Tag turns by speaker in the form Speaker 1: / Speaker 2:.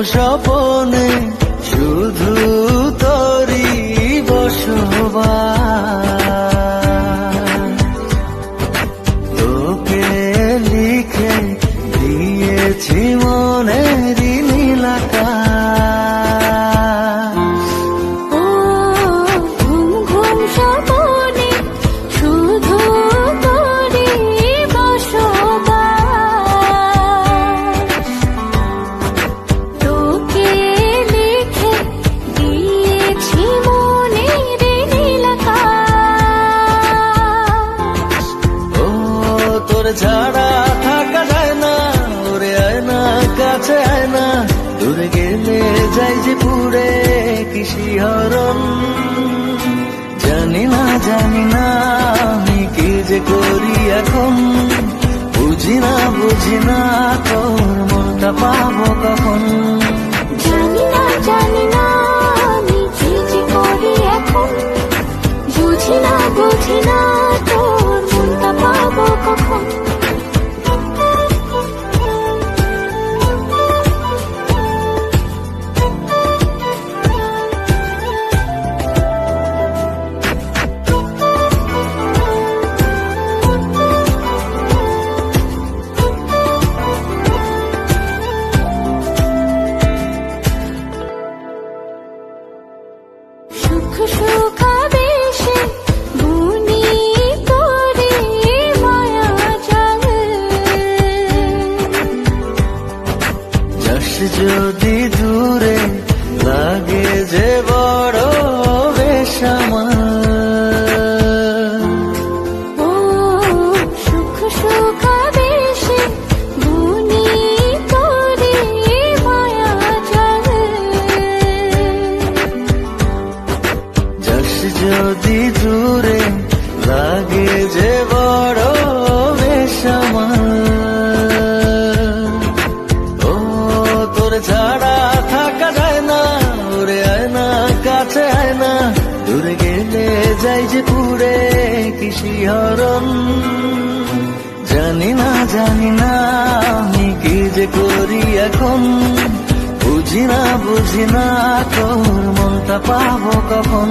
Speaker 1: স্বপনে শুধু তোরই বসবাস। তোকে লিখে দিয়েছি মনেরই নীল আকাশ।
Speaker 2: ও ঘুম ঘুম স্বপনে শুধু তোরই বসবাস। তোকে লিখে দিয়েছি মনের নীল আকাশ।
Speaker 1: ও তোর ছাড়া থাকা যায় না, ওরে আয় না কাছে আয় না, দূরে গেলে যাই যে পুরে কি শিহরণ। জানি না আমি কি যে করি এখন, বুঝি না তোর মনটা পাবো কখন।
Speaker 2: জানি না আমি কি যে করি এখন, বুঝি না তোর মনটা পাবো কখন। সুখ সুখাবেশে বুনি তোরে মায়া জাল।
Speaker 1: যাস যদি দূরে লাগে যে বড় বেসামাল।
Speaker 2: ও সুখ সুখাবেশে বুনি তোরে মায়া জাল।
Speaker 1: যাস যদি দূরে লাগে যে বড় বেসামাল। ও তোর ছাড়া থাকা যায় না, ওরে আয় না কাছে আয় না, দূরে গেলে যাই যে পুরে কি শিহরণ। জানি না আমি কি যে করি এখন, বুঝি না তোর মনটা পাবো কখন।